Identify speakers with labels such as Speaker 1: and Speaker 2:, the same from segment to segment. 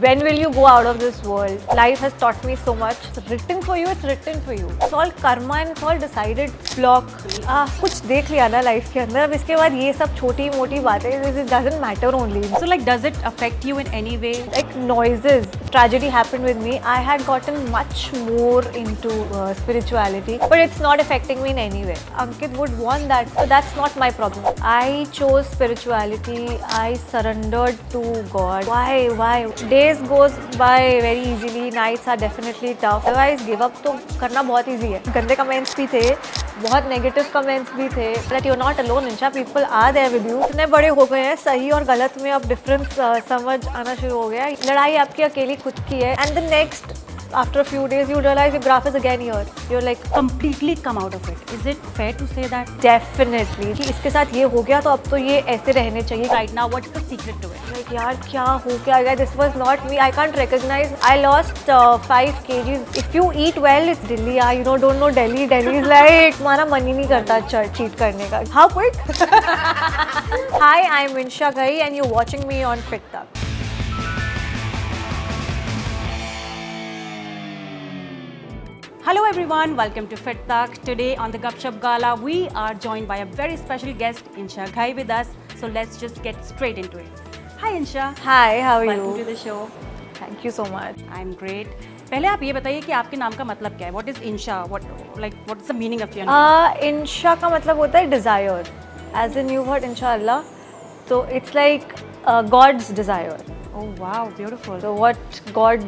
Speaker 1: When will you go out of this world? Life has taught me so much. It's written for you, it's written for you. It's all karma and it's all decided. Block. कुछ देख लिया ना life के अंदर, अब इसके बाद ये सब छोटी मोटी बातें, it doesn't matter only.
Speaker 2: So like, does it affect you in any way?
Speaker 1: Like noises, tragedy happened with me. I had gotten much more into spirituality, but it's not affecting me in any way. Ankit would want that, so that's not my problem. I chose spirituality. I surrendered to God. Why? Days goes by very easily. Nights are definitely tough. Otherwise, give up तो करना बहुत easy है. गंदे comments भी थे, बहुत negative comments भी थे. That you're not alone, Insha. People are there with you. इतने बड़े हो गए हैं, सही और गलत में अब difference समझ आना शुरू हो गया. लड़ाई आपकी अकेली खुद की है. And the next, after a few days, you realize your graph is again here. You're like
Speaker 2: Completely come out of it. Is it fair to say that?
Speaker 1: definitely कि इसके साथ ये हो गया तो अब तो ये ऐसे रहने चाहिए.
Speaker 2: Right now, what's the secret to it?
Speaker 1: Like यार क्या हो गया? This was not me. I can't recognize. I lost 5 kgs. If you eat well, it's Delhi. Don't know Delhi. Delhi is like तुम्हारा मन ही नहीं करता cheat करने का. How quick? Hi, I'm Insha Ghai and you're watching me on Fit Tak.
Speaker 2: Hello everyone, welcome to Fit Tak. Today on the Gupshup Gala, we are joined by a very special guest, Insha Ghai, with us. So let's just get straight into it. Hi Insha.
Speaker 1: Hi, how are
Speaker 2: Welcome to
Speaker 1: you?
Speaker 2: the show.
Speaker 1: Thank you so much.
Speaker 2: I'm great. पहले आप ये बताइए कि आपके नाम का मतलब क्या है? What is Insha? What's the meaning of your name?
Speaker 1: Insha का मतलब होता है desire. As in you heard Inshallah. So it's like God's desire.
Speaker 2: Oh wow, beautiful.
Speaker 1: So what God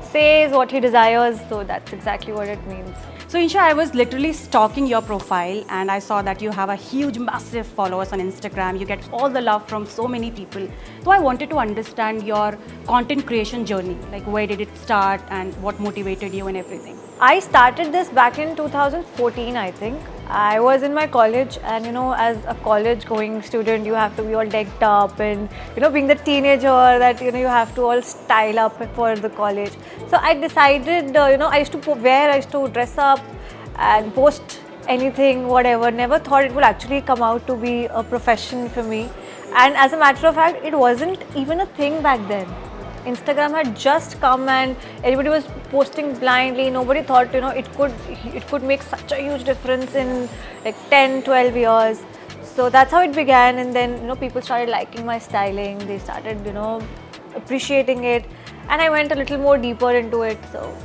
Speaker 1: says, what he desires, so that's exactly what it means.
Speaker 2: So Insha, I was literally stalking your profile and I saw that you have a huge, massive followers on Instagram. You get all the love from so many people. So I wanted to understand your content creation journey. Like where did it start and what motivated you and everything?
Speaker 1: I started this back in 2014, I think. I was in my college and as a college going student you have to be all decked up and being the teenager that you have to all style up for the college. So I decided I used to dress up and post anything, whatever. Never thought it would actually come out to be a profession for me. And as a matter of fact, it wasn't even a thing back then. Instagram had just come and everybody was posting blindly. Nobody thought it could make such a huge difference in like 10-12 years. So that's how it began, and then people started liking my styling. They started appreciating it, and I went a little more deeper into it. So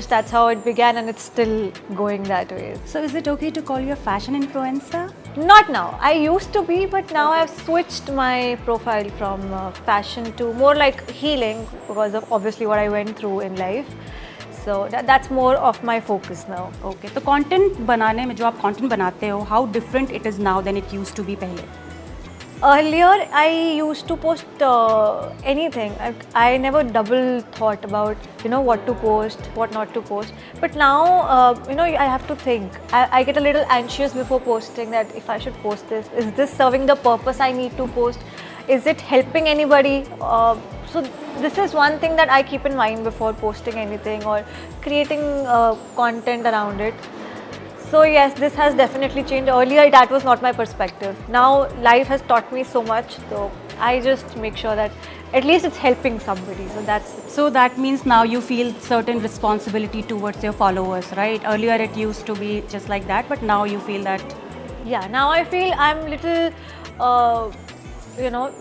Speaker 1: that's how it began, and it's still going that way.
Speaker 2: So is it okay to call you a fashion influencer?
Speaker 1: Not now. I used to be, but now I've switched my profile from fashion to more like healing because of obviously what I went through in life. So that's more of my focus now.
Speaker 2: Okay. तो content बनाने में जो आप content बनाते हो, how different it is now than it used to be पहले?
Speaker 1: Earlier, I used to post anything. I never double thought about what to post, what not to post. But now, I have to think. I get a little anxious before posting that if I should post this, is this serving the purpose I need to post? Is it helping anybody? So this is one thing that I keep in mind before posting anything or creating content around it. So yes, this has definitely changed. Earlier, that was not my perspective. Now, life has taught me so much, so I just make sure that at least it's helping somebody. So that's it.
Speaker 2: So that means now you feel certain responsibility towards your followers, right? Earlier it used to be just like that, but now you feel that...
Speaker 1: Yeah, now I feel I'm little,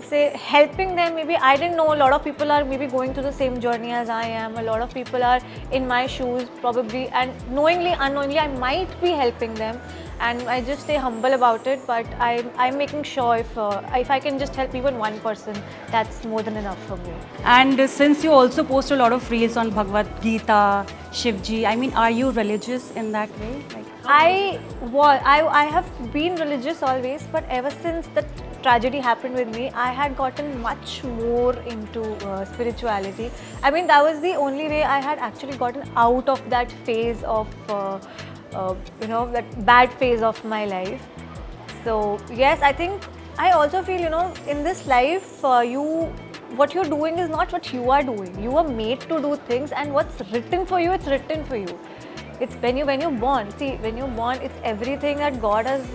Speaker 1: say helping them. Maybe I didn't know a lot of people are maybe going through the same journey as I am. A lot of people are in my shoes probably, and knowingly, unknowingly, I might be helping them. And I just stay humble about it, but I'm making sure if I can just help even one person, that's more than enough for me.
Speaker 2: And since you also post a lot of reels on Bhagavad Gita, Shivji, I mean, are you religious in that way?
Speaker 1: I have been religious always, but ever since the tragedy happened with me, I had gotten much more into spirituality. I mean, that was the only way I had actually gotten out of that phase of that bad phase of my life. So yes, I think I also feel in this life what you're doing is not what you are doing. You are made to do things, and what's written for you, it's written for you. It's when you're born. See, when you're born, it's everything that God has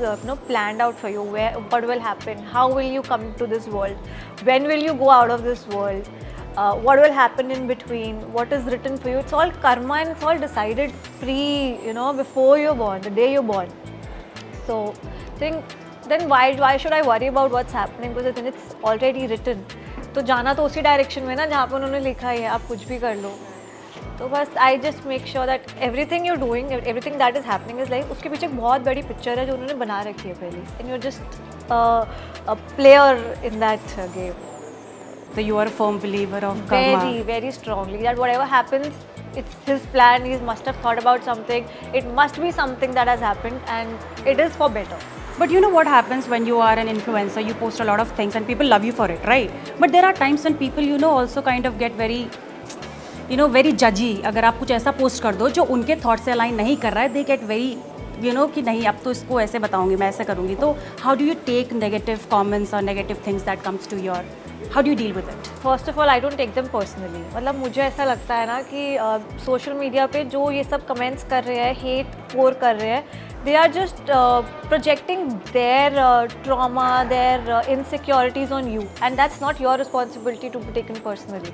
Speaker 1: planned out for you. What will happen? How will you come to this world? When will you go out of this world? what will happen in between, what is written for you. It's all karma and it's all decided before you're born, the day you're born. So then why should I worry about what's happening, because then it's already written. तो जाना तो उसी direction में ना जहाँ पे उन्होंने लिखा है, आप कुछ भी कर लो. तो बस I just make sure that everything you doing, everything that is happening is like, उसके पीछे एक बहुत बड़ी पिक्चर है जो उन्होंने बना रखी है पहले, and you are just a player in that game.
Speaker 2: So you are a firm believer of karma.
Speaker 1: Very, very strongly that whatever happens, it's his plan. He must have thought about something. It must be something that has happened, and it is for better.
Speaker 2: But you know what happens when you are an influencer, you post a lot of things and people love you for it, right? But there are times when people, also kind of get very, very judgy. अगर आप कुछ ऐसा post कर दो जो उनके thought से align नहीं कर रहा है, they get very, कि नहीं अब तो इसको ऐसे बताऊंगी, मैं ऐसे करूंगी. तो how do you take negative comments or negative things that comes to your, how do you deal with it?
Speaker 1: First of all, I don't take them personally. मतलब मुझे ऐसा लगता है ना कि सोशल मीडिया पे जो ये सब कमेंट्स कर रहे हैं, हेट पोर कर रहे हैं, they are just projecting their trauma, their insecurities on you, and that's not your responsibility to be taken personally.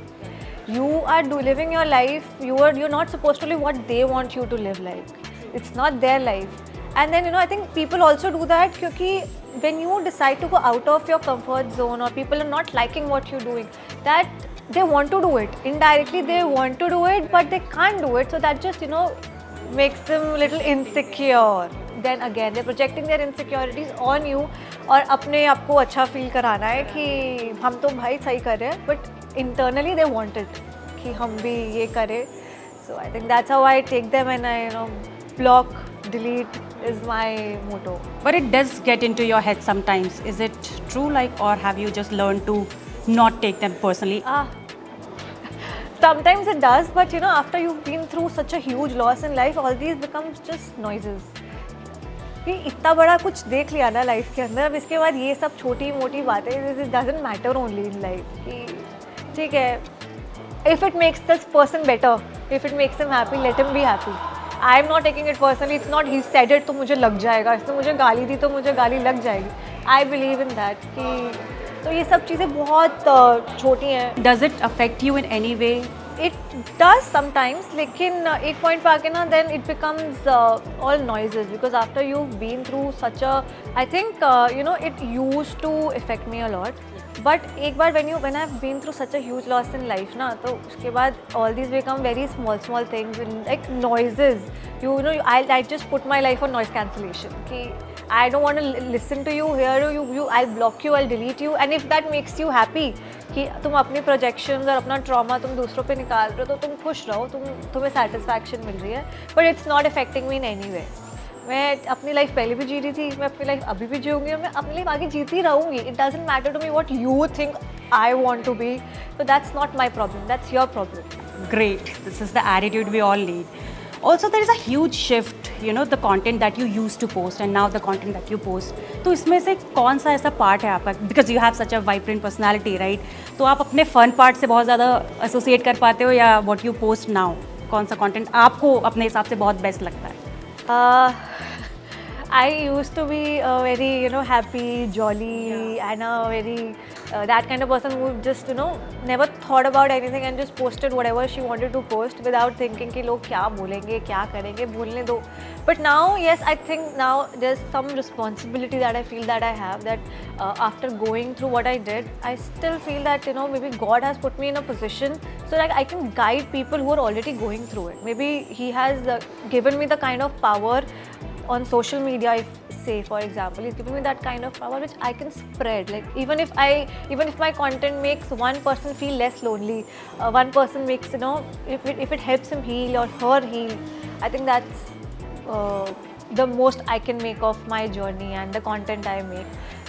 Speaker 1: You are living your life. You're not supposed to live what they want you to live like. It's not their life. And then I think people also do that because when you decide to go out of your comfort zone, or people are not liking what you're doing, that they want to do it. Indirectly they want to do it, but they can't do it. So that just makes them a little insecure. Then again they're projecting their insecurities on you, और अपने आप को अच्छा feel कराना है कि हम तो भाई सही कर रहे हैं, but internally they want it कि हम भी ये करें. So I think that's how I take them, and I block, delete is my motto.
Speaker 2: But it does get into your head sometimes. Is it true, or have you just learned to not take them personally?
Speaker 1: Sometimes it does, but after you've been through such a huge loss in life, all these becomes just noises. कि इतना बड़ा कुछ देख लिया ना life के अंदर, अब इसके बाद ये सब छोटी मोटी बातें, this doesn't matter only in life. कि ठीक है, if it makes this person better, if it makes him happy, let him be happy. I am not taking it personally. It's not he said it तो मुझे लग जाएगा, इसने मुझे गाली दी तो मुझे गाली लग जाएगी. आई बिलीव इन दैट कि तो ये सब चीज़ें बहुत छोटी हैं.
Speaker 2: Does it affect you in any way?
Speaker 1: It does sometimes, लेकिन एक पॉइंट पे आके ना then it becomes all noises, because after you've been through such a, I think it used to affect me a lot, but एक बार when I've been through such a huge loss in life ना, तो उसके बाद all these become very small things, like noises. I just put my life on noise cancellation कि I don't want to listen to you, hear you, I'll block you, I'll delete you, and if that makes you happy कि तुम अपनी projections और अपना trauma तुम दूसरों पे निकाल रहे हो, तो तुम खुश रहो, तुम्हें सेटिस्फैक्शन मिल रही है, but it's not affecting me in any way. मैं अपनी लाइफ पहले भी जी रही थी, मैं अपनी लाइफ अभी भी जीऊँगी, और मैं अपनी लाइफ आगे जीती रहूँगी. It doesn't matter to me what you think I want to be, so that's not my problem, that's your problem.
Speaker 2: Great, this is the attitude we all need. Also, there is a huge shift, the content that you used to post and now the content that you post. तो इसमें से कौन सा ऐसा part है आपका, because you have such a vibrant personality, right? तो आप अपने फन पार्ट से बहुत ज़्यादा एसोसिएट कर पाते हो, या what you post now, कौन सा कंटेंट आपको अपने हिसाब से बहुत बेस्ट लगता है?
Speaker 1: I used to be a very, happy, jolly, and a very that kind of person who just, never thought about anything and just posted whatever she wanted to post without thinking कि लोग क्या बोलेंगे, क्या करेंगे, बोलने दो. But now, yes, I think now there's some responsibility that I feel that I have, that after going through what I did, I still feel that, maybe God has put me in a position so that I can guide people who are already going through it. Maybe He has given me the kind of power on social media, if say for example, He's giving me that kind of power which I can spread. Like even if my content makes one person feel less lonely, one person makes, if it helps him heal or her heal, I think that's the most I can make of my journey and the content I make.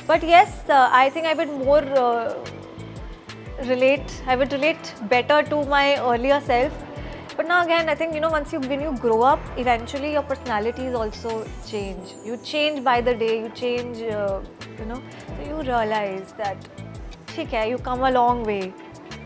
Speaker 1: But yes, I think I would more relate better to my earlier self. But now again, I think, when you grow up, eventually your personalities also change. You change by the day, you change, so you realize that, okay, you come a long way.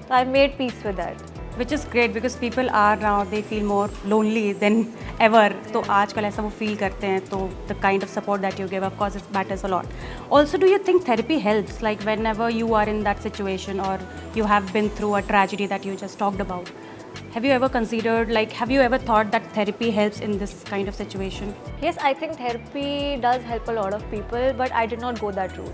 Speaker 1: So I made peace with that.
Speaker 2: Which is great because people are now, they feel more lonely than ever. तो आजकल ऐसा वो feel करते हैं, तो the kind of support that you give, of course, it matters a lot. Also, do you think therapy helps? Like whenever you are in that situation or you have been through a tragedy that you just talked about, have you ever considered, like, have you ever thought that therapy helps in this kind of situation?
Speaker 1: Yes, I think therapy does help a lot of people, but I did not go that route.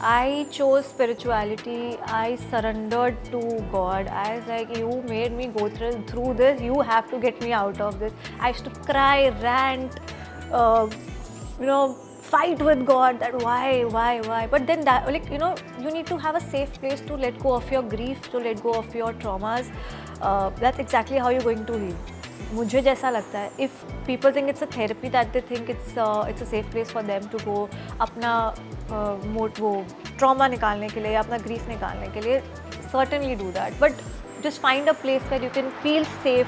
Speaker 1: I chose spirituality. I surrendered to God. I was like, you made me go through this. You have to get me out of this. I used to cry, rant, fight with God that why. But then that, like, you need to have a safe place to let go of your grief, to let go of your traumas. That's exactly how you're going to heal. मुझे जैसा लगता है, if people think it's a therapy, that they think it's a safe place for them to go अपना वो trauma निकालने के लिए, अपना grief निकालने के लिए, certainly do that. But just find a place where you can feel safe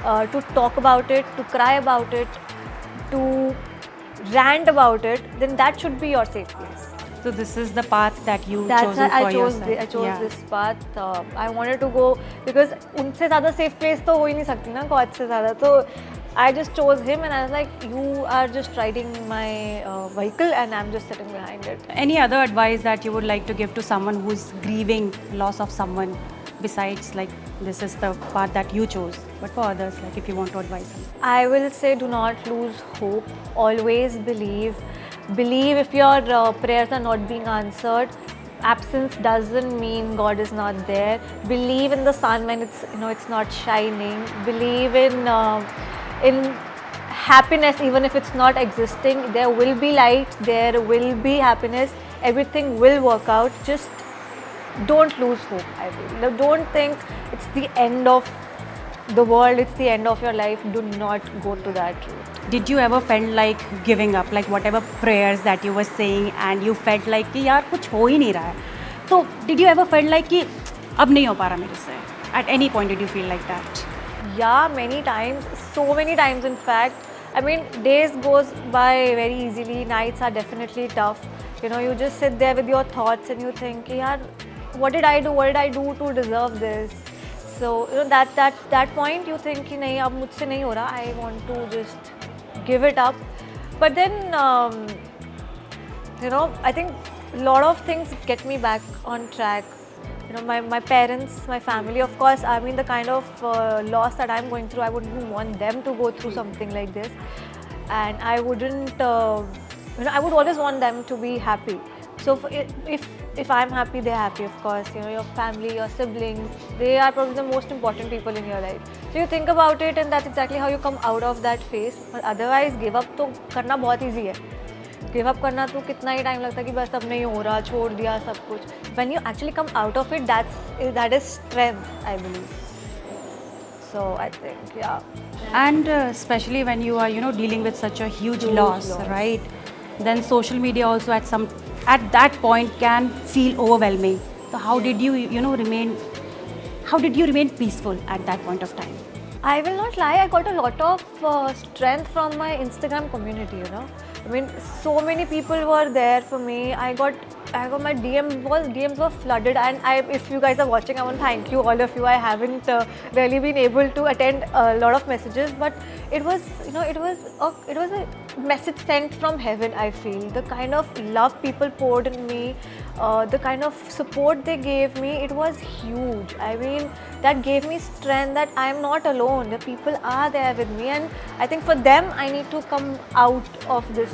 Speaker 1: to talk about it, to cry about it, to rant about it. Then that should be your safe place.
Speaker 2: So this is the path that you
Speaker 1: That's
Speaker 2: chosen for
Speaker 1: I chose
Speaker 2: yourself.
Speaker 1: I chose
Speaker 2: Yeah.
Speaker 1: this path. I wanted to go because उनसे ज़्यादा safe place तो हो ही नहीं सकती ना God से ज़्यादा. तो I just chose him and I was like, you are just riding my vehicle and I'm just sitting behind it.
Speaker 2: Any other advice that you would like to give to someone who's grieving loss of someone, besides like this is the path that you chose, but for others, like if you want to advise them?
Speaker 1: I will say do not lose hope. Always believe. Believe if your prayers are not being answered. Absence doesn't mean God is not there. Believe in the sun when it's not shining. Believe in happiness even if it's not existing. There will be light. There will be happiness. Everything will work out. Just don't lose hope. I feel. Don't think it's the end of the world. It's the end of your life. Do not go to that route.
Speaker 2: Did you ever felt like giving up, like whatever prayers that you were saying and you felt like कि यार कुछ हो ही नहीं रहा है, तो did you ever felt like कि अब नहीं हो पा रहा मेरे से? At any point did you feel like that?
Speaker 1: Yeah, many times, so many times in fact. I mean, days goes by very easily, nights are definitely tough. You just sit there with your thoughts and you think, yaar, what did I do to deserve this? So, that point you think, कि नहीं अब मुझसे नहीं हो रहा, I want to just give it up. But then, I think a lot of things get me back on track. My parents, my family, of course, I mean the kind of loss that I'm going through, I wouldn't want them to go through something like this. And I wouldn't, I would always want them to be happy. So if I'm happy, they're happy, of course. Your family, your siblings, they are probably the most important people in your life. So you think about it and that's exactly how you come out of that phase. But otherwise, give up तो करना बहुत easy है. Give up करना तो कितना ही time लगता है कि बस अब नहीं हो रहा, छोड़ दिया सब कुछ. When you actually come out of it, that is strength, I believe. So I think, yeah.
Speaker 2: And especially when you are, dealing with such a huge loss, right? Then social media also at that point can feel overwhelming. So how did you, remain peaceful at that point of time?
Speaker 1: I will not lie, I got a lot of strength from my Instagram community, I mean, so many people were there for me. I got my DMs were flooded, and if you guys are watching, I want to thank you, all of you. I haven't really been able to attend a lot of messages, but it was a message sent from heaven. I feel the kind of love people poured in me, the kind of support they gave me, it was huge. I mean, that gave me strength that I am not alone. The people are there with me, and I think for them, I need to come out of this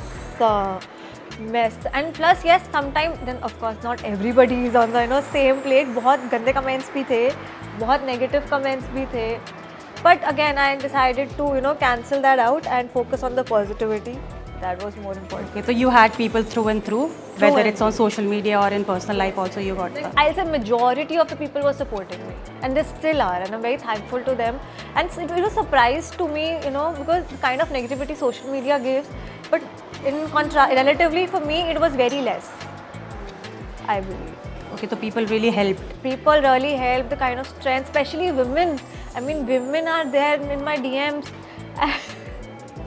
Speaker 1: mess. And plus, yes, sometimes then of course not everybody is on the same plate. बहुत गंदे comments भी थे, बहुत negative comments भी थे. But again, I decided to cancel that out and focus on the positivity. That was more important.
Speaker 2: Okay, so you had people through and through, whether it's on social media or in personal life also you got that.
Speaker 1: I'll say majority of the people were supporting me, and they still are, and I'm very thankful to them. And it was a surprise to me, because the kind of negativity social media gives, but in contrast, relatively for me, it was very less, I believe.
Speaker 2: Okay, so people really helped.
Speaker 1: People really helped, the kind of strength, especially women. I mean, women are there in my DMs.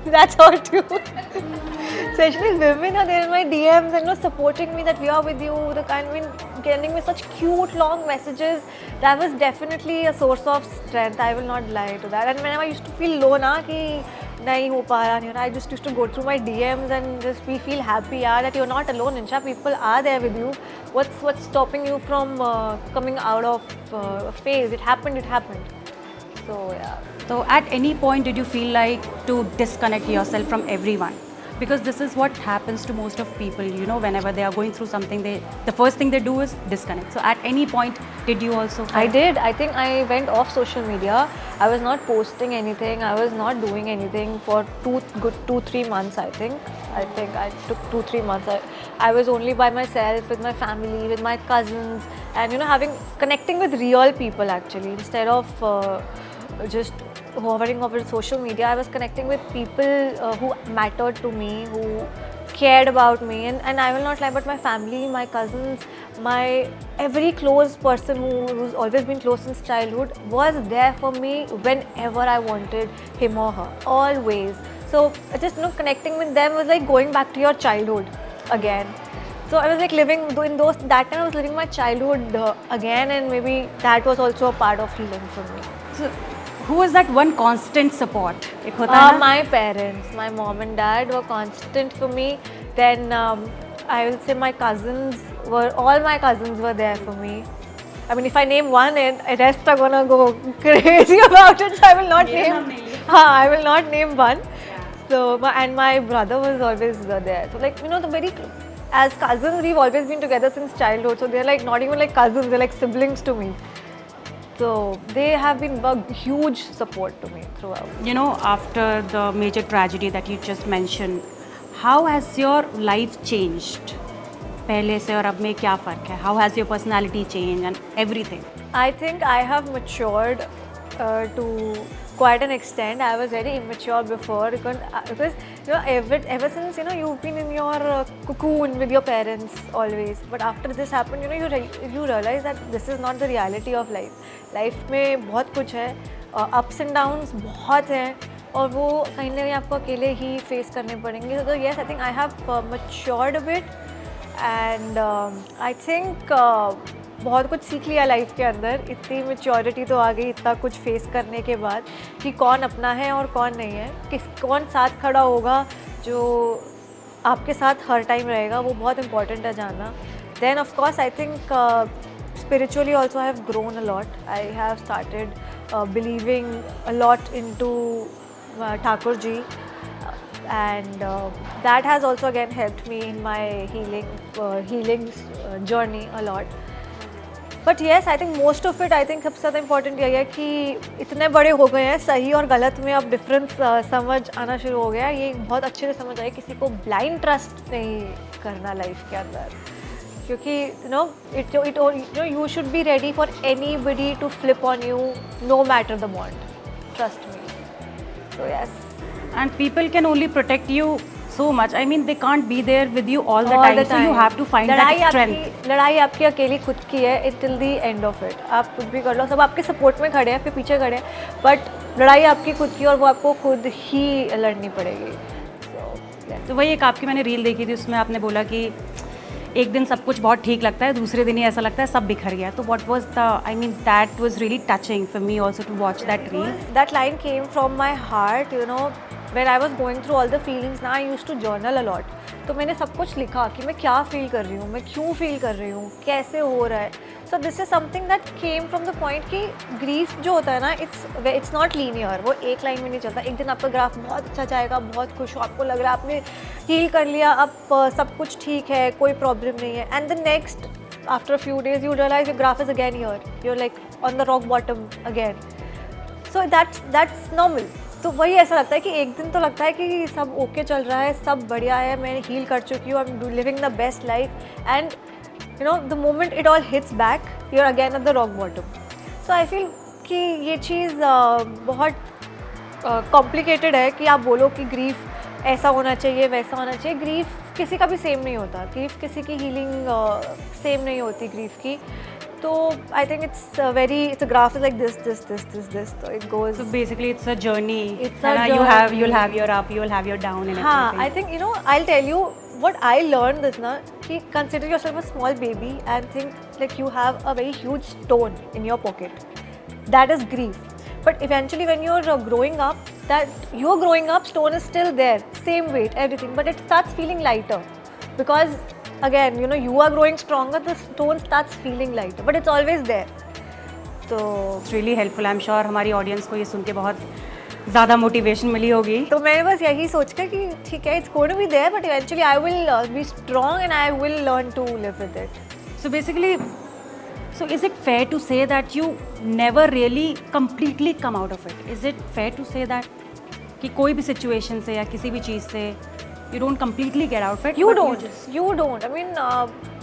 Speaker 1: That's all too. especially women are there in my DMs and supporting me that we are with you, the kind, I mean, getting me such cute long messages. That was definitely a source of strength, I will not lie to that. And whenever I used to feel low na कि नहीं हो पा रहा नहीं हो रहा, I just used to go through my DMs and just we feel happy यार that you're not alone, Insha, people are there with you. What's stopping you from coming out of a phase? It happened. So yeah.
Speaker 2: So at any point did you feel like to disconnect yourself from everyone? Because this is what happens to most of people, whenever they are going through something, the first thing they do is disconnect. So at any point did you also?
Speaker 1: I did. I think I went off social media. I was not posting anything. I was not doing anything for 2-3 months. I think I took 2-3 months. I was only by myself with my family, with my cousins, and connecting with real people actually, instead of just hovering over social media. I was connecting with people who mattered to me, who cared about me, and I will not lie, but my family, my cousins, my every close person who's always been close since childhood was there for me whenever I wanted him or her, always. So just connecting with them was like going back to your childhood again. So I was like living in that time I was living my childhood again, and maybe that was also a part of healing for me.
Speaker 2: So who was that one constant support? एक होता है ना?
Speaker 1: My parents, my mom and dad were constant for me. Then I will say all my cousins were there for me. I mean, if I name one, and rest are gonna go crazy about it. So I will not I will not name one.
Speaker 2: Yeah.
Speaker 1: So my brother was always there. So like as cousins, we've always been together since childhood. So they're like not even like cousins; they're like siblings to me. So they have been a huge support to me throughout.
Speaker 2: After the major tragedy that you just mentioned, how has your life changed? पहले से और अब में क्या फ़र्क है? How has your personality changed and everything?
Speaker 1: I think I have matured to quite an extent. I was very immature before because ever since you've been in your cocoon with your parents always. But after this happened, you realize that this is not the reality of life. Life में बहुत कुछ है, ups and downs बहुत हैं, और वो कहीं ना कहीं आपको अकेले ही face करने पड़ेंगे. So yes, I think I have matured a bit, and I think बहुत कुछ सीख लिया लाइफ के अंदर. इतनी मेच्योरिटी तो आ गई इतना कुछ फेस करने के बाद कि कौन अपना है और कौन नहीं है, कौन साथ खड़ा होगा, जो आपके साथ हर टाइम रहेगा, वो बहुत इम्पॉर्टेंट है जानना. Then of course I think spiritually also I have grown a lot. I have started believing a lot into Thakur ji, and that has also again helped me in my healing journey a lot. But yes, I think most of it, I think सबसे ज़्यादा important यही है कि इतने बड़े हो गए हैं, सही और गलत में अब डिफरेंस समझ आना शुरू हो गया. ये बहुत अच्छे से समझ आया किसी को ब्लाइंड ट्रस्ट नहीं करना लाइफ के अंदर, क्योंकि you should be ready for anybody to flip on you, no matter the bond. Trust me. So yes.
Speaker 2: And people can only protect you so much. I mean, they can't be there with you all the time. So you have to find that strength.
Speaker 1: लड़ाई आपकी अकेली खुद की है till the end of it. आप कुछ भी कर लो, सब आपके सपोर्ट में खड़े हैं, आपके पीछे खड़े हैं, बट लड़ाई आपकी खुद की और वो आपको खुद ही लड़नी पड़ेगी.
Speaker 2: तो वही एक आपकी मैंने रील देखी थी, उसमें आपने बोला कि एक दिन सब कुछ बहुत ठीक लगता है, दूसरे दिन ही ऐसा लगता है सब बिखर गया. तो what was that was really touching for me also to watch that reel.
Speaker 1: That line came from my heart, when I was going through all the feelings. Now I used to journal a lot. तो मैंने सब कुछ लिखा कि मैं क्या feel कर रही हूँ, मैं क्यों फील कर रही हूँ, कैसे हो रहा है. So this is something that came from the point कि ग्रीफ जो होता है ना, इट्स नॉट लीनियर. वो एक लाइन में नहीं चलता. एक दिन आपका ग्राफ बहुत अच्छा जाएगा, बहुत खुश हो, आपको लग रहा है आपने हील कर लिया, अब सब कुछ ठीक है, कोई प्रॉब्लम नहीं है. And the next after few days you realise your graph is again here, you are like on the rock bottom again. So that's normal. तो वही ऐसा लगता है कि एक दिन तो लगता है कि सब ओके चल रहा है, सब बढ़िया है, मैं हील कर चुकी हूँ, I am living the best life, and the moment it all hits back, you are again at the rock bottom. So I feel कि ये चीज़ बहुत कॉम्प्लिकेटेड है कि आप बोलो कि ग्रीफ ऐसा होना चाहिए, वैसा होना चाहिए. ग्रीफ किसी का भी सेम नहीं होता. ग्रीफ किसी की हीलिंग सेम नहीं होती ग्रीफ की. So I think it's a graph is like this. So it goes.
Speaker 2: So basically, it's a journey.
Speaker 1: It's a
Speaker 2: and
Speaker 1: journey.
Speaker 2: you'll have your up, you'll have your down, and
Speaker 1: हाँ,
Speaker 2: everything.
Speaker 1: I think I'll tell you what I learned this ना कि consider yourself a small baby and think like you have a very huge stone in your pocket. That is grief. But eventually when you're growing up, stone is still there, same weight, everything, but it starts feeling lighter because again you are growing stronger, the stone starts feeling lighter, but it's always there. So
Speaker 2: It's really helpful. I'm sure हमारी audience को ये सुन के बहुत ज़्यादा motivation मिली होगी.
Speaker 1: तो मैंने बस यही सोच कर कि ठीक है, it's going to be there, but eventually I will be strong and I will learn to live with it.
Speaker 2: So basically, so is it fair to say that you never really completely come out of it? Is it fair to say that कि कोई भी situation से या किसी भी चीज़ से you don't completely get out of it?
Speaker 1: You
Speaker 2: but
Speaker 1: don't. You don't. I mean,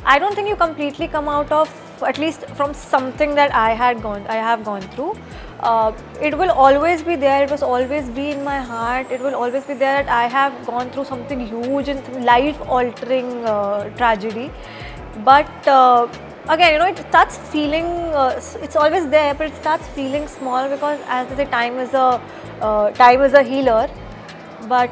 Speaker 1: I don't think you completely come out of, at least from something that I have gone through. It will always be there. It will always be in my heart. It will always be there that I have gone through something huge and some life-altering tragedy. But again, it starts feeling. It's always there, but it starts feeling small because, as they say, time is a healer. But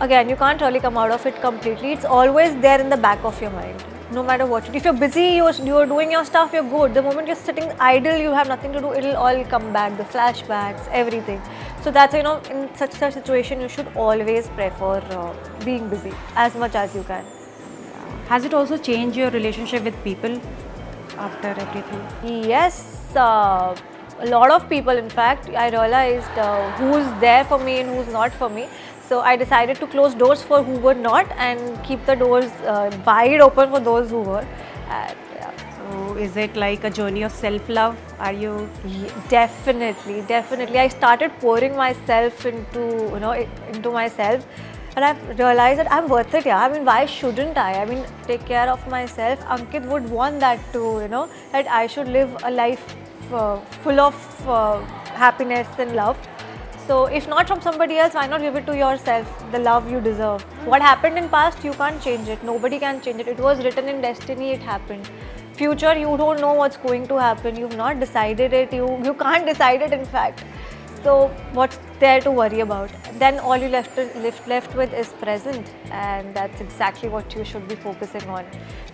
Speaker 1: again, you can't really come out of it completely. It's always there in the back of your mind, no matter what. If you're busy, you're doing your stuff, you're good. The moment you're sitting idle, you have nothing to do, it'll all come back, the flashbacks, everything. So that's, in such a situation, you should always prefer being busy as much as you can.
Speaker 2: has it also changed your relationship with people after everything?
Speaker 1: Yes, a lot of people, in fact, I realized who's there for me and who's not for me. So I decided to close doors for who were not and keep the doors wide open for those who were. And, yeah.
Speaker 2: So is it like a journey of self-love? Are you?
Speaker 1: Definitely. I started pouring myself into myself, and I've realized that I'm worth it. Yeah, I mean, why shouldn't I? I mean, take care of myself. Ankit would want that too. That I should live a life full of happiness and love. So if not from somebody else, why not give it to yourself, the love you deserve? What happened in past, you can't change it. Nobody can change it. It was written in destiny, it happened. Future, you don't know what's going to happen. You've not decided it. You can't decide it, in fact. So what's there to worry about? Then all you left with is present, and that's exactly what you should be focusing on.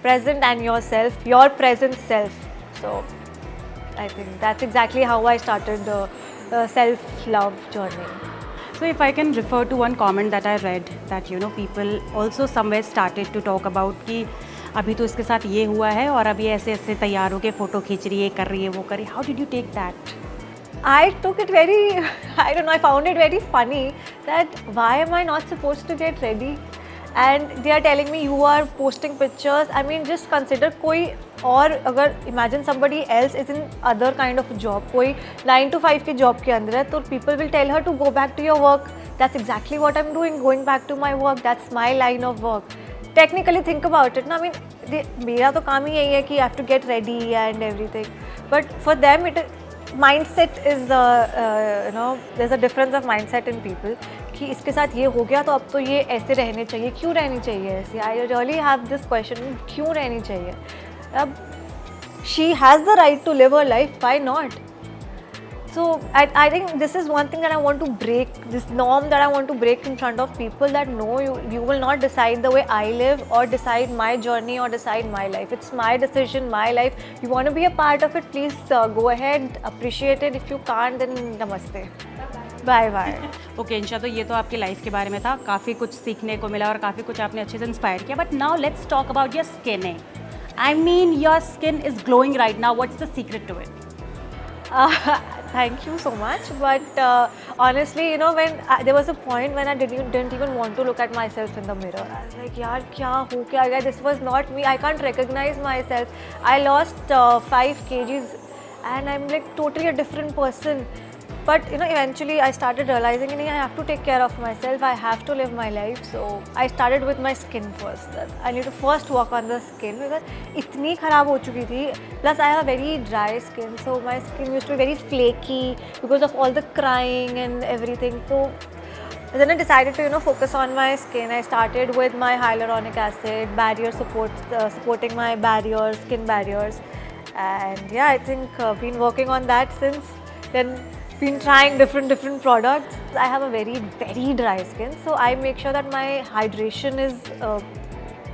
Speaker 1: Present and yourself, your present self. So I think that's exactly how I started the self-love journey.
Speaker 2: So if I can refer to one comment that I read, that people also somewhere started to talk about कि अभी तो इसके साथ ये हुआ है और अभी ऐसे ऐसे तैयार होके फोटो खींच रही है, कर रही है, वो कर रही है. How did you take that?
Speaker 1: I took it very, I don't know, I found it very funny that why am I not supposed to get ready? And they are telling me you are posting pictures. I mean, just consider कोई और अगर imagine somebody else is in other kind of job, कोई 9 to 5 की job के अंदर है, तो people will tell her to go back to your work. That's exactly what I'm doing, going back to my work. That's my line of work. Technically think about it. I mean, मेरा तो काम ही यही है कि I have to get ready and everything. But for them, mindset is there's a difference of mindset in people कि इसके साथ ये हो गया तो अब तो ये ऐसे रहने चाहिए, क्यों रहनी चाहिए ऐसे? I really have this question, क्यों रहनी चाहिए? अब she has the right to live her life, why not? So I think this is one thing that I want to break, this norm that I want to break in front of people, that no, you will not decide the way I live or decide my journey or decide my life. It's my decision, my life. You want to be a part of it, please go ahead, appreciate it. If you can't, then namaste. Bye bye.
Speaker 2: Okay Insha, तो ये तो आपकी life के बारे में था, काफ़ी कुछ सीखने को मिला और काफ़ी कुछ आपने अच्छे से इंस्पायर किया. But now let's talk about your skin. I mean your skin is glowing right now. What's the secret to it?
Speaker 1: Thank you so much, but honestly, when there was a point when I didn't even want to look at myself in the mirror. I was like, yaar, kya ho kya gaya? This was not me. I can't recognize myself. I lost 5 kgs and I'm like totally a different person. But eventually I started realizing I have to take care of myself. I have to live my life. So I started with my skin first. I need to first work on the skin because itni kharab ho chuki thi. Plus I have very dry skin, so my skin used to be very flaky because of all the crying and everything. So then I decided to focus on my skin. I started with my hyaluronic acid, barrier supporting my barriers, skin barriers. And yeah, I think been working on that since then. Been trying different products. I have a very dry skin, so I make sure that my hydration is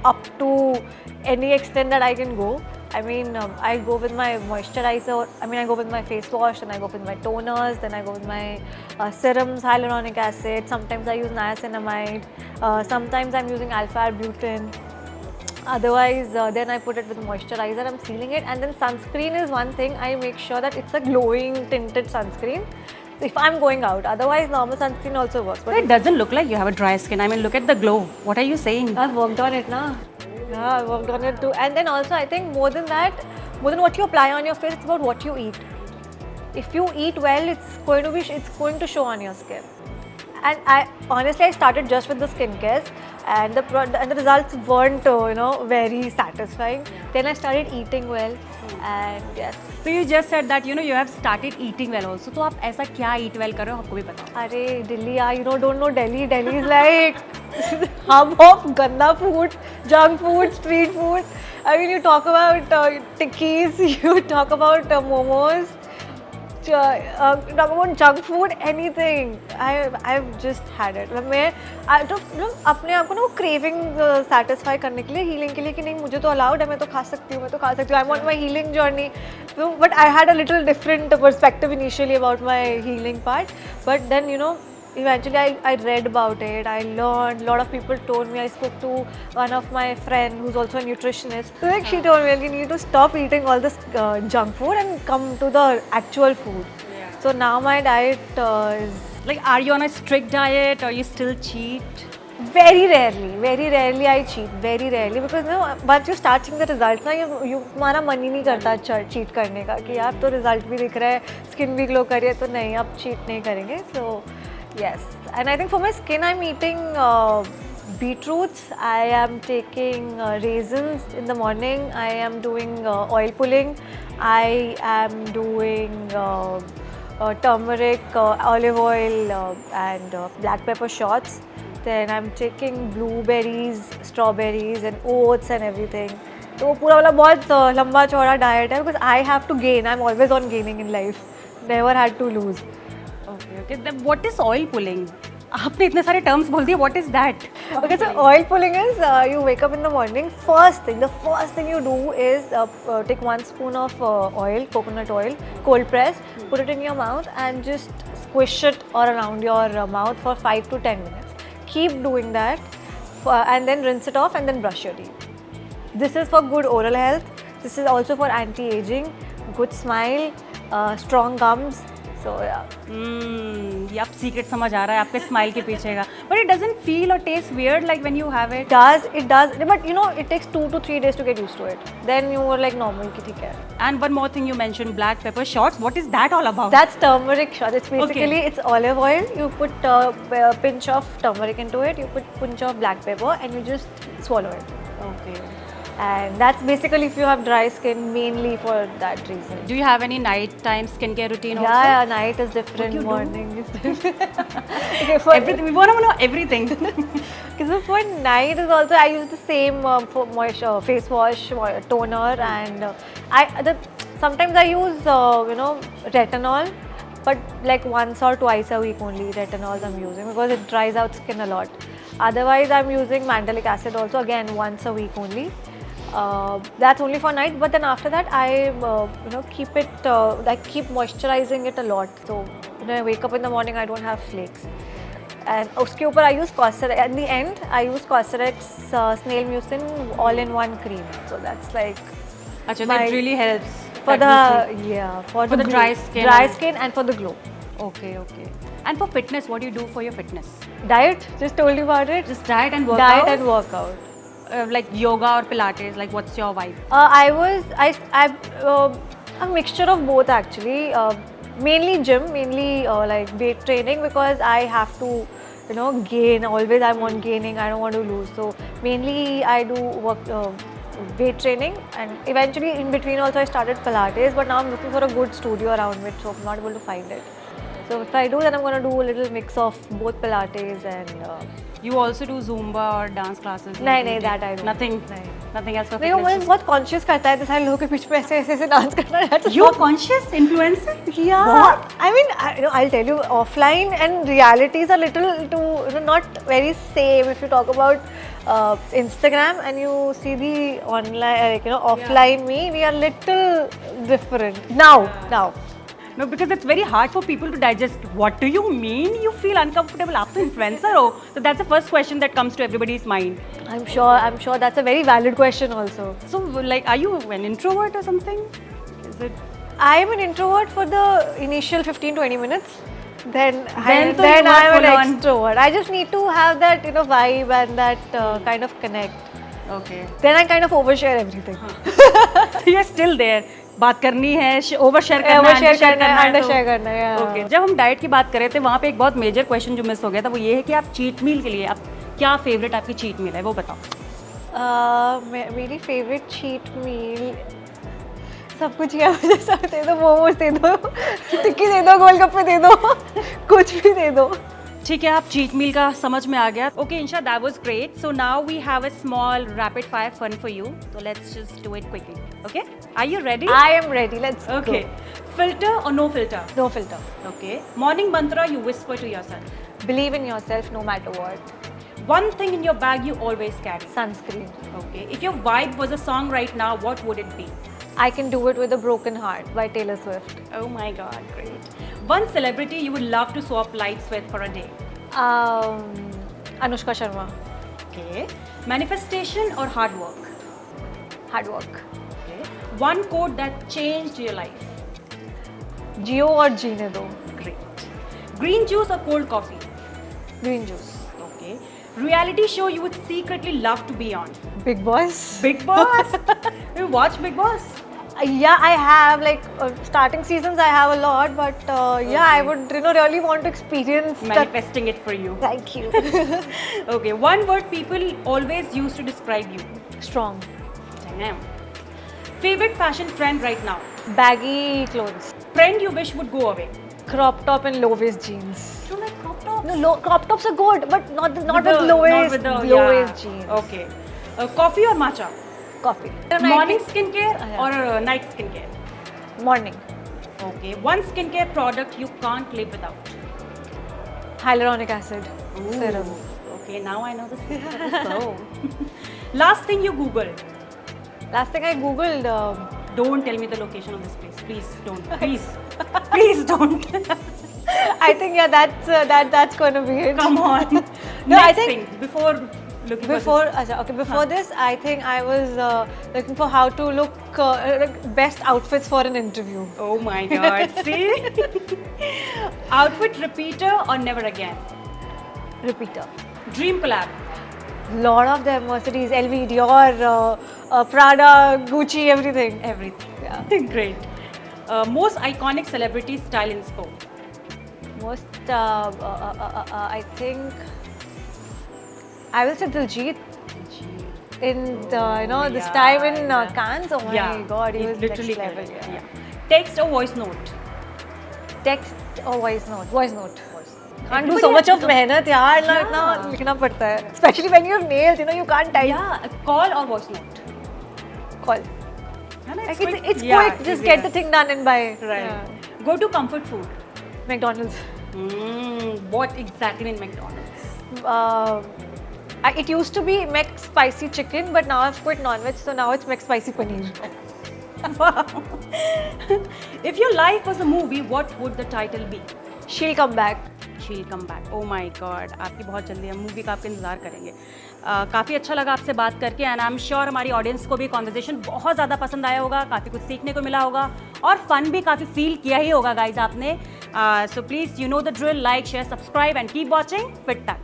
Speaker 1: up to any extent that I can go. I mean, I go with my moisturizer. I mean, I go with my face wash, then I go with my toners, then I go with my serums, hyaluronic acid. Sometimes I use niacinamide. Sometimes I'm using alpha-arbutin. Otherwise, then I put it with moisturizer. I'm sealing it, and then sunscreen is one thing. I make sure that it's a glowing tinted sunscreen if I'm going out. Otherwise, normal sunscreen also works.
Speaker 2: But it doesn't look like you have a dry skin. I mean, look at the glow. What are you saying?
Speaker 1: I've worked on it now. Yeah, I've worked on it too. And then also, I think more than that, more than what you apply on your face, it's about what you eat. If you eat well, it's going to show on your skin. And I honestly, I started just with the skincare, and the results weren't very satisfying. Then I started eating well, and yes.
Speaker 2: So you just said that you have started eating well also. तो आप ऐसा क्या eat well कर रहे हो आपको भी बताओ.
Speaker 1: अरे Delhi, don't know Delhi. Delhi is like hub of ganda food, junk food, street food. I mean, you talk about tikkis, you talk about momos. Talk about junk food, anything. I've just had it. मैं अपने आप को ना वो craving satisfy करने के लिए, healing के लिए कि नहीं मुझे तो allowed है, मैं तो खा सकती हूँ. I'm on my healing journey. So, but I had a little different perspective initially about my healing part. But then eventually I read about it. I learned. A lot of people told me. I spoke to one of my friend who's also a nutritionist. So like she told me, you need to stop eating all this junk food and come to the actual food.
Speaker 2: Yeah.
Speaker 1: So now my diet is
Speaker 2: Like, are you on a strict diet or you still cheat?
Speaker 1: very rarely I cheat. Very rarely, because once you start seeing the results ना you तुम्हारा मन ही नहीं करता cheat करने का कि यार तो result भी दिख रहा है, skin भी glow कर रही है, तो नहीं अब cheat नहीं करेंगे. So yes, and I think for my skin I'm eating beetroots. I am taking raisins in the morning. I am doing oil pulling. I am doing turmeric, olive oil and black pepper shots. Then I'm taking blueberries, strawberries and oats and everything. तो पूरा वाला बहुत लंबा चौड़ा diet है because I have to gain. I'm always on gaining in life. Never had to lose.
Speaker 2: Okay. Then what is oil pulling? आपने इतने सारे terms बोल दिए. What is that?
Speaker 1: Okay, so oil pulling is you wake up in the morning. The first thing you do is take 1 spoon of oil, coconut oil, cold press, put it in your mouth and just squish it all around your mouth for 5 to 10 minutes. Keep doing that and then rinse it off and then brush your teeth. This is for good oral health. This is also for anti-aging, good smile, strong gums. So yeah.
Speaker 2: ये आप secret समझ आ रहा है आपके smile के पीछे का. But it doesn't feel or taste weird like when you have it.
Speaker 1: It does. But it takes 2 to 3 days to get used to it. Then you are like normal ki theek hai.
Speaker 2: And one more thing you mentioned, black pepper shots. What is that all about?
Speaker 1: That's turmeric shot. It's basically it's olive oil. You put a pinch of turmeric into it. You put pinch of black pepper and you just swallow it.
Speaker 2: Okay.
Speaker 1: And that's basically if you have dry skin, mainly for that reason.
Speaker 2: Do you have any nighttime skincare routine also?
Speaker 1: Yeah, night is different,
Speaker 2: you do?
Speaker 1: morning is different. Okay,
Speaker 2: Everything. We want to know everything.
Speaker 1: So for night is also I use the same for moisture, face wash, toner, and sometimes I use retinol, but like once or twice a week only retinols I'm using because it dries out skin a lot. Otherwise I'm using mandelic acid also, again once a week only. That's only for night, but then after that I keep it I keep moisturizing it a lot, so when I wake up in the morning I don't have flakes. And uske upar I use Cosrx. At the end I use Cosrx snail mucin all-in-one cream, so that's like
Speaker 2: Achha, that really helps
Speaker 1: for the
Speaker 2: dry skin
Speaker 1: and for the glow.
Speaker 2: Okay. And for fitness, what do you do for your fitness?
Speaker 1: Diet, just told you about it.
Speaker 2: Just diet and workout?
Speaker 1: Diet and workout.
Speaker 2: Like yoga or Pilates, like what's your vibe?
Speaker 1: A mixture of both actually. Mainly gym, mainly like weight training, because I have to gain. Always I'm on gaining, I don't want to lose. So mainly I do work weight training, and eventually in between also I started Pilates, but now I'm looking for a good studio around me, so I'm not able to find it. So if I do, then I'm going to do a little mix of both Pilates and...
Speaker 2: You also do Zumba or dance classes?
Speaker 1: No, that I don't.
Speaker 2: Nothing? Nothing else for
Speaker 1: नहीं वो मुझे
Speaker 2: fitness.
Speaker 1: बहुत conscious करता है, सारे लोगों के बीच में ऐसे ऐसे ऐसे डांस करना है.
Speaker 2: You conscious influencer?
Speaker 1: Yeah.
Speaker 2: What?
Speaker 1: I mean, I'll tell you, offline and realities are little to not very same. If you talk about Instagram and you see the online, offline me, we are little different now.
Speaker 2: No, because it's very hard for people to digest. What do you mean? You feel uncomfortable after influencer? Oh, so that's the first question that comes to everybody's mind.
Speaker 1: I'm sure that's a very valid question also.
Speaker 2: So, like, are you an introvert or something? Is it?
Speaker 1: I am an introvert for the initial 15-20 minutes. Then
Speaker 2: Then you are
Speaker 1: I'm an
Speaker 2: full on.
Speaker 1: extrovert. I just need to have that vibe and that kind of connect.
Speaker 2: Okay.
Speaker 1: Then I kind of overshare everything.
Speaker 2: So you're still there. बात करनी है, ओवरशेयर करना है,
Speaker 1: Overshare
Speaker 2: undershare
Speaker 1: करना है,
Speaker 2: है, तो-
Speaker 1: undershare करना है, yeah.
Speaker 2: Okay. जब हम डाइट की बात कर रहे थे वहाँ पे एक बहुत मेजर क्वेश्चन जो मिस हो गया था वो ये है कि आप चीट मील के लिए आप क्या फेवरेट आपकी चीट मील है वो बताओ.
Speaker 1: मेरी फेवरेट चीट मील सब कुछ ही है, मुझे सब दे दो, मोमोज दे दो, टिक्की दे दो, गोलगप्पे दे दो, कुछ भी दे दो.
Speaker 2: ठीक है, आप चीट मील का समझ में आ गया. Okay Insha, that was great. So now we have a small rapid fire fun for you. So let's just do it quickly. Okay, are you ready?
Speaker 1: I am ready. Let's
Speaker 2: Okay.
Speaker 1: go.
Speaker 2: Filter or no filter?
Speaker 1: No filter.
Speaker 2: Okay. Morning mantra you whisper to yourself.
Speaker 1: Believe in yourself no matter what.
Speaker 2: One thing in your bag you always carry.
Speaker 1: Sunscreen.
Speaker 2: Okay. If your vibe was a song right now, what would it be?
Speaker 1: I can do it with a broken heart by Taylor Swift.
Speaker 2: Oh my god, great. One celebrity you would love to swap lights with for a day.
Speaker 1: Anushka Sharma.
Speaker 2: Okay. Manifestation or hard work?
Speaker 1: Hard work.
Speaker 2: Okay. One quote that changed your life.
Speaker 1: जियो और जीने दो.
Speaker 2: Great. Green juice or cold coffee?
Speaker 1: Green juice.
Speaker 2: Okay. Reality show you would secretly love to be on?
Speaker 1: Big Boss.
Speaker 2: Big Boss. You watch Big Boss?
Speaker 1: Yeah, I have starting seasons. I have a lot, but yeah, I would really want to experience that.
Speaker 2: Manifesting it for you.
Speaker 1: Thank you.
Speaker 2: Okay. One word people always use to describe you.
Speaker 1: Strong.
Speaker 2: Damn. Favorite fashion trend right now?
Speaker 1: Baggy clothes.
Speaker 2: Trend you wish would go away?
Speaker 1: Crop top and low waist jeans.
Speaker 2: You like crop tops?
Speaker 1: No, crop tops are good, but not with low
Speaker 2: Not
Speaker 1: waist,
Speaker 2: with the-
Speaker 1: low
Speaker 2: yeah.
Speaker 1: waist jeans.
Speaker 2: Okay. Coffee or matcha?
Speaker 1: Coffee.
Speaker 2: Morning skincare
Speaker 1: Yeah.
Speaker 2: or night skincare?
Speaker 1: Morning.
Speaker 2: Okay. One skincare product you can't live without?
Speaker 1: Hyaluronic acid. Serum.
Speaker 2: Okay, now I know the secret of the flow. Last thing you Googled.
Speaker 1: Last thing I googled.
Speaker 2: Don't tell me the location of this place. Please don't. Please. Please don't.
Speaker 1: I think yeah, that's going to be it.
Speaker 2: Come on.
Speaker 1: No, I
Speaker 2: Next
Speaker 1: think-
Speaker 2: thing, before looking
Speaker 1: Before this, I think I was looking for how to look best outfits for an interview.
Speaker 2: Oh my god. See? Outfit repeater or never again?
Speaker 1: Repeater.
Speaker 2: Dream collab.
Speaker 1: Lot of them: Mercedes, LV, Dior, Prada, Gucci, everything.
Speaker 2: Everything.
Speaker 1: Yeah.
Speaker 2: Great. Most iconic celebrity style inspo.
Speaker 1: Most, I think, I will say Diljit. In this time in Cannes. Oh my god, he was
Speaker 2: literally
Speaker 1: next level.
Speaker 2: correct.
Speaker 1: Yeah.
Speaker 2: Yeah. Text or voice note?
Speaker 1: Text or voice note? Voice note. Can't do
Speaker 2: Everybody
Speaker 1: so much
Speaker 2: has
Speaker 1: of
Speaker 2: to-
Speaker 1: मेहनत यार,
Speaker 2: Yeah.
Speaker 1: इतना लिखना पड़ता है. Especially when you have nails, you can't type.
Speaker 2: Yeah. Call or voice note?
Speaker 1: Call.
Speaker 2: It's
Speaker 1: Like
Speaker 2: quick.
Speaker 1: it's
Speaker 2: Yeah,
Speaker 1: quick. Just
Speaker 2: easier.
Speaker 1: get the thing done and buy.
Speaker 2: Right.
Speaker 1: Yeah.
Speaker 2: Go to comfort food.
Speaker 1: McDonald's.
Speaker 2: What exactly in McDonald's?
Speaker 1: It used to be Mac Spicy Chicken, but now I've quit non-veg, so now it's Mac Spicy Paneer.
Speaker 2: If your life was a movie, what would the title be?
Speaker 1: She'll come back.
Speaker 2: She'll come back. Oh my God, आपकी बहुत जल्दी हम movie का आपका इंतजार करेंगे. काफ़ी अच्छा लगा आपसे बात करके एंड आई एम श्योर हमारी ऑडियंस को भी कॉन्वर्जेशन बहुत ज़्यादा पसंद आया होगा, काफ़ी कुछ सीखने को मिला होगा और फन भी काफ़ी फील किया ही होगा गाइज आपने. So please you know the drill, like share subscribe and keep watching Fit tech.